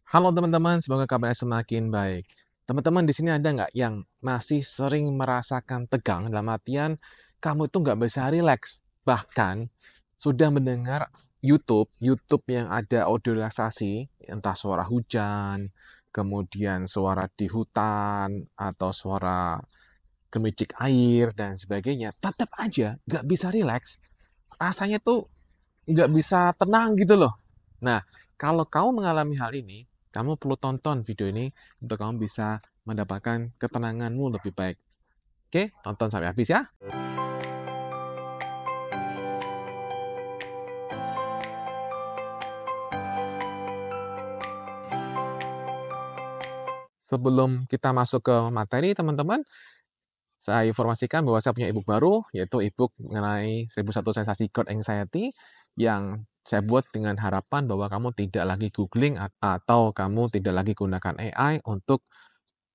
Halo teman-teman, semoga kabarnya semakin baik. Teman-teman di sini ada nggak yang masih sering merasakan tegang dalam artian kamu itu nggak bisa rileks, bahkan sudah mendengar YouTube yang ada audio relaksasi, entah suara hujan, kemudian suara di hutan, atau suara gemicik air, dan sebagainya, tetap aja nggak bisa rileks. Rasanya tuh nggak bisa tenang gitu loh. Nah, kalau kamu mengalami hal ini, kamu perlu tonton video ini untuk kamu bisa mendapatkan ketenanganmu lebih baik. Oke, tonton sampai habis ya. Sebelum kita masuk ke materi, teman-teman, saya informasikan bahwa saya punya ebook baru, yaitu ebook mengenai 1001 Sensasi God Anxiety, yang saya buat dengan harapan bahwa kamu tidak lagi googling atau kamu tidak lagi gunakan AI untuk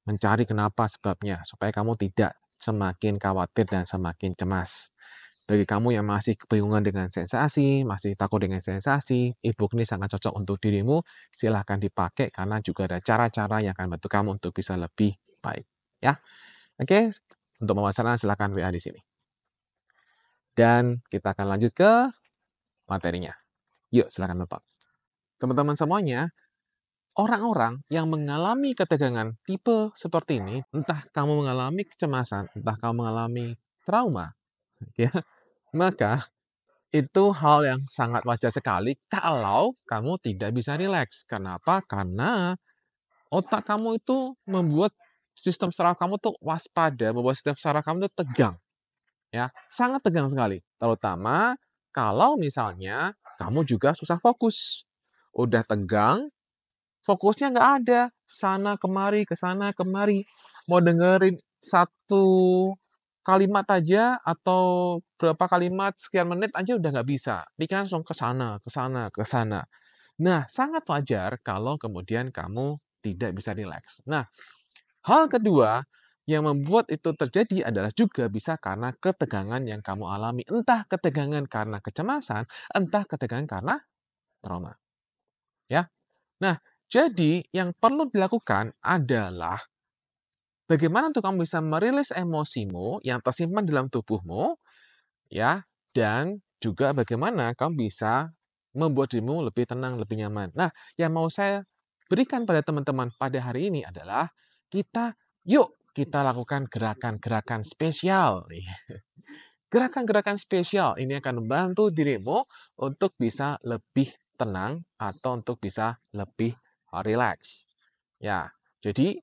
mencari kenapa sebabnya, supaya kamu tidak semakin khawatir dan semakin cemas. Bagi kamu yang masih kebingungan dengan sensasi, masih takut dengan sensasi, ebook ini sangat cocok untuk dirimu. Silahkan dipakai karena juga ada cara-cara yang akan bantu kamu untuk bisa lebih baik. Ya, oke. Untuk pemasaran silahkan WA di sini. Dan kita akan lanjut ke materinya. Yuk, silahkan nonton. Teman-teman semuanya, orang-orang yang mengalami ketegangan tipe seperti ini, entah kamu mengalami kecemasan, entah kamu mengalami trauma, ya, maka itu hal yang sangat wajar sekali kalau kamu tidak bisa rileks. Kenapa? Karena otak kamu itu membuat sistem saraf kamu tuh waspada, membuat sistem saraf kamu tuh tegang, ya, sangat tegang sekali. Terutama kalau misalnya kamu juga susah fokus. Udah tegang, fokusnya nggak ada, ke sana kemari. Mau dengerin satu kalimat aja atau berapa kalimat sekian menit aja udah nggak bisa. Pikiran langsung ke sana, ke sana, ke sana. Nah, sangat wajar kalau kemudian kamu tidak bisa rileks. Nah, hal kedua yang membuat itu terjadi adalah juga bisa karena ketegangan yang kamu alami. Entah ketegangan karena kecemasan, entah ketegangan karena trauma. Ya, nah, jadi yang perlu dilakukan adalah bagaimana untuk kamu bisa merilis emosimu yang tersimpan dalam tubuhmu, ya, dan juga bagaimana kamu bisa membuat dirimu lebih tenang, lebih nyaman. Nah, yang mau saya berikan pada teman-teman pada hari ini adalah yuk kita lakukan gerakan-gerakan spesial nih. Gerakan-gerakan spesial ini akan membantu dirimu untuk bisa lebih tenang atau untuk bisa lebih rileks. Ya, jadi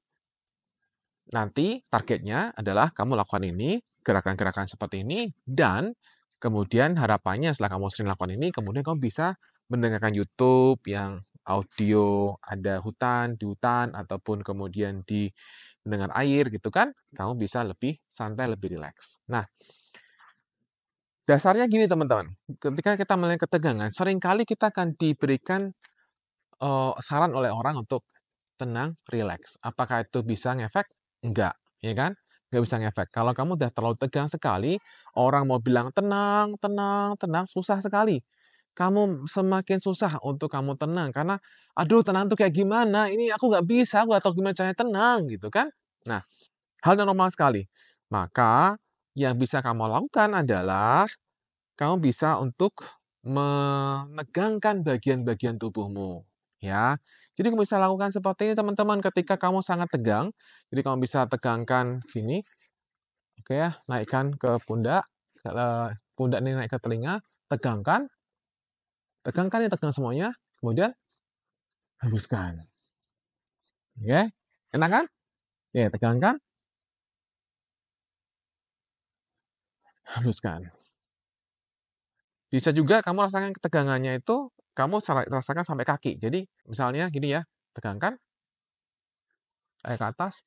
nanti targetnya adalah kamu lakukan ini, gerakan-gerakan seperti ini, dan kemudian harapannya setelah kamu sering lakukan ini, kemudian kamu bisa mendengarkan YouTube yang audio, ada hutan, di hutan, ataupun kemudian di mendengar air gitu kan, kamu bisa lebih santai, lebih rileks. Nah, dasarnya gini teman-teman, ketika kita melihat ketegangan, seringkali kita akan diberikan saran oleh orang untuk tenang, rileks. Apakah itu bisa ngefek? Enggak, ya kan? Nggak bisa ngefek. Kalau kamu udah terlalu tegang sekali, orang mau bilang, "Tenang, tenang, tenang," susah sekali. Kamu semakin susah untuk kamu tenang, karena, "Aduh, tenang tuh kayak gimana? Ini aku nggak bisa, aku nggak tahu gimana caranya tenang," gitu kan. Nah, hal yang normal sekali. Maka, yang bisa kamu lakukan adalah kamu bisa untuk menegangkan bagian-bagian tubuhmu, ya. Jadi kamu bisa lakukan seperti ini teman-teman ketika kamu sangat tegang. Jadi kamu bisa tegangkan gini, oke ya, naikkan ke pundak, pundak ini naik ke telinga, tegangkan, tegangkan ya, tegang semuanya, kemudian hembuskan, oke. Enak kan? Ya, tegangkan, hembuskan. Bisa juga kamu rasakan ketegangannya itu, kamu rasakan sampai kaki. Jadi misalnya gini ya, tegangkan, ke atas.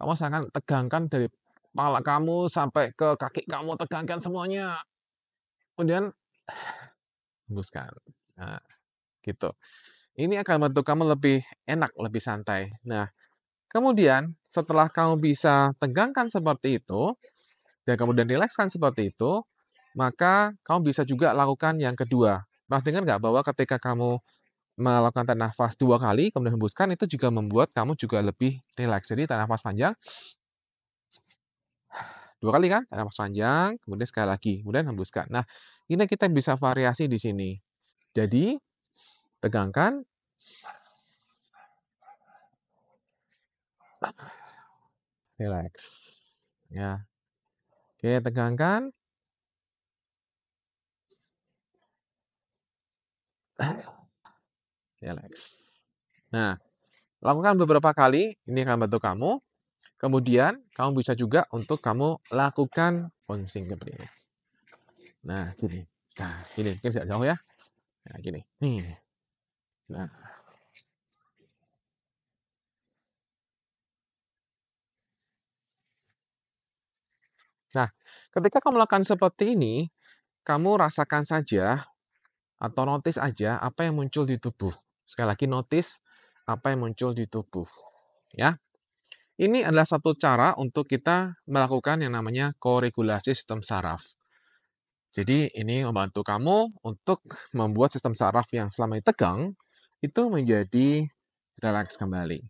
Kamu akan tegangkan dari kepala kamu sampai ke kaki kamu, tegangkan semuanya. Kemudian hembuskan. Nah, gitu. Ini akan membantu kamu lebih enak, lebih santai. Nah, kemudian setelah kamu bisa tegangkan seperti itu, dan kemudian rilekskan seperti itu, maka kamu bisa juga lakukan yang kedua. Pernah dengar nggak bahwa ketika kamu melakukan tarik nafas 2 kali, kemudian hembuskan, itu juga membuat kamu juga lebih rileks. Jadi tarik nafas panjang 2 kali kan, tarik nafas panjang, kemudian sekali lagi, kemudian hembuskan. Nah, ini kita bisa variasi di sini. Jadi, tegangkan, rileks. Ya, oke, tegangkan, rileks. Nah, lakukan beberapa kali, ini akan bantu kamu. Kemudian, kamu bisa juga untuk kamu lakukan bouncing seperti ini. Nah, gini. Nah, gini, mungkin agak jauh ya. Nah, gini. Nih. Nah, nah, ketika kamu melakukan seperti ini, kamu rasakan saja atau notice aja apa yang muncul di tubuh. Sekali lagi notice apa yang muncul di tubuh. Ya. Ini adalah satu cara untuk kita melakukan yang namanya koregulasi sistem saraf. Jadi ini membantu kamu untuk membuat sistem saraf yang selama ini tegang itu menjadi rileks kembali.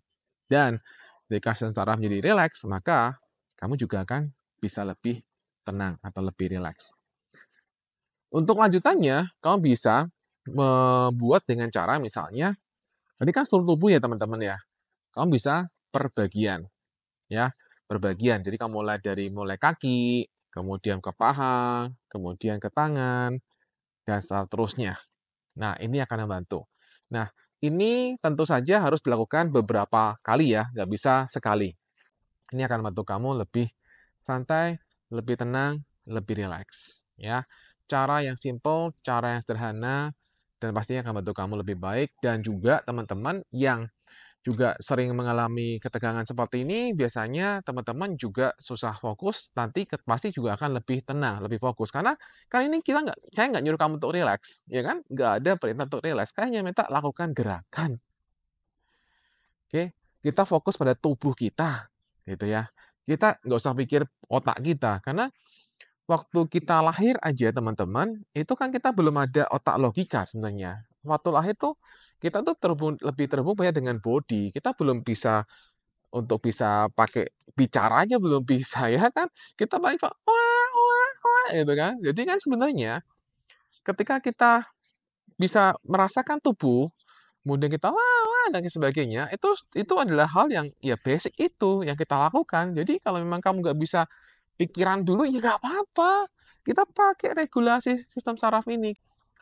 Dan ketika sistem saraf menjadi rileks, maka kamu juga akan bisa lebih tenang atau lebih rileks. Untuk lanjutannya, kamu bisa membuat dengan cara misalnya, tadi kan seluruh tubuh ya teman-teman ya, kamu bisa per bagian, ya, per bagian. Jadi kamu mulai kaki, kemudian ke paha, kemudian ke tangan, dan seterusnya. Nah, ini akan membantu. Nah, ini tentu saja harus dilakukan beberapa kali ya, nggak bisa sekali. Ini akan membantu kamu lebih santai, lebih tenang, lebih rileks. Ya, cara yang simple, cara yang sederhana, dan pastinya akan membantu kamu lebih baik. Dan juga teman-teman yang juga sering mengalami ketegangan seperti ini, biasanya teman-teman juga susah fokus, nanti pasti juga akan lebih tenang, lebih fokus. Karena kan ini saya nggak nyuruh kamu untuk rileks, ya kan? Nggak ada perintah untuk rileks, saya hanya minta lakukan gerakan. Oke, kita fokus pada tubuh kita, gitu ya. Kita nggak usah pikir otak kita, karena waktu kita lahir aja teman-teman, itu kan kita belum ada otak logika sebenarnya. Waktu lahir tuh, kita tuh lebih terhubung banyak dengan body, kita belum bisa untuk bisa pakai bicara aja belum bisa ya kan, kita paling cuma "wah wah wah" gitu kan. Jadi kan sebenarnya ketika kita bisa merasakan tubuh, kemudian kita "wah wah" dan lain sebagainya, itu adalah hal yang ya basic itu yang kita lakukan. Jadi kalau memang kamu nggak bisa pikiran dulu, ya nggak apa-apa, kita pakai regulasi sistem saraf ini.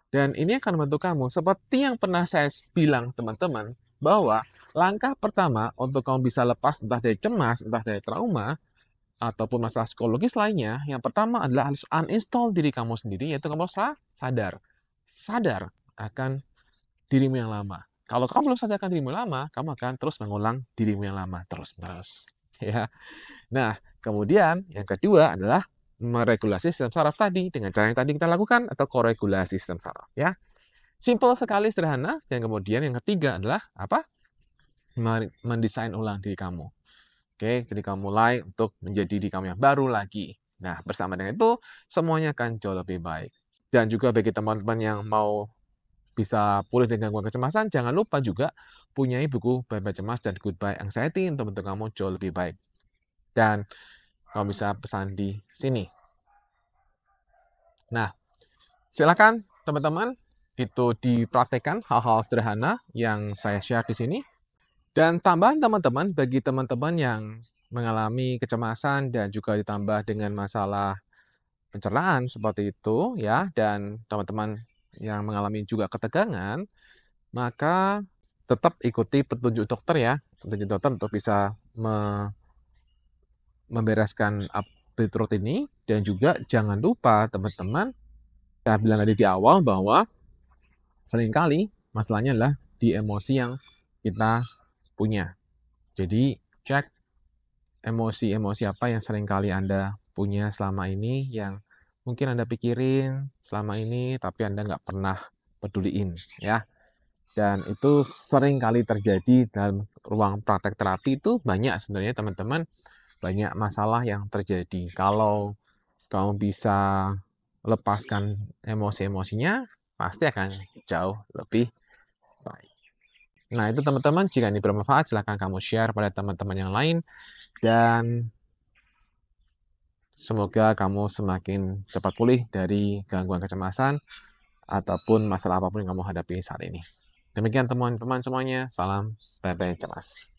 Dan ini akan membantu kamu. Seperti yang pernah saya bilang teman-teman, bahwa langkah pertama untuk kamu bisa lepas entah dari cemas, entah dari trauma, ataupun masalah psikologis lainnya, yang pertama adalah harus uninstall diri kamu sendiri, yaitu kamu harus sadar. Sadar akan dirimu yang lama. Kalau kamu belum sadarkan dirimu yang lama, kamu akan terus mengulang dirimu yang lama terus-menerus. Ya. Nah, kemudian yang kedua adalah meregulasi sistem saraf tadi dengan cara yang tadi kita lakukan atau koregulasi sistem saraf ya. Simple sekali, sederhana, dan kemudian yang ketiga adalah apa? Mendesain ulang diri kamu. Oke, jadi kamu mulai untuk menjadi diri kamu yang baru lagi. Nah, bersama dengan itu, semuanya akan jauh lebih baik. Dan juga bagi teman-teman yang mau bisa pulih dengan gangguan kecemasan, jangan lupa juga punya buku Bye Bye Cemas dan Goodbye Anxiety untuk membantu kamu jauh lebih baik. Dan kamu bisa pesan di sini. Nah, silakan teman-teman itu dipraktekkan hal-hal sederhana yang saya share di sini. Dan tambahan teman-teman, bagi teman-teman yang mengalami kecemasan dan juga ditambah dengan masalah pencernaan seperti itu ya, dan teman-teman yang mengalami juga ketegangan, maka tetap ikuti petunjuk dokter ya, petunjuk dokter untuk bisa membereskan update root ini. Dan juga jangan lupa teman-teman, saya bilang tadi di awal bahwa seringkali masalahnya adalah di emosi yang kita punya. Jadi cek emosi-emosi apa yang seringkali Anda punya selama ini, yang mungkin Anda pikirin selama ini tapi Anda nggak pernah peduliin ya. Dan itu sering kali terjadi dalam ruang praktek terapi, itu banyak sebenarnya teman-teman, banyak masalah yang terjadi. Kalau kamu bisa lepaskan emosi-emosinya, pasti akan jauh lebih baik. Nah, itu teman-teman, jika ini bermanfaat, silahkan kamu share pada teman-teman yang lain, dan semoga kamu semakin cepat pulih dari gangguan kecemasan ataupun masalah apapun yang kamu hadapi saat ini. Demikian teman-teman semuanya, salam bye-bye cemas.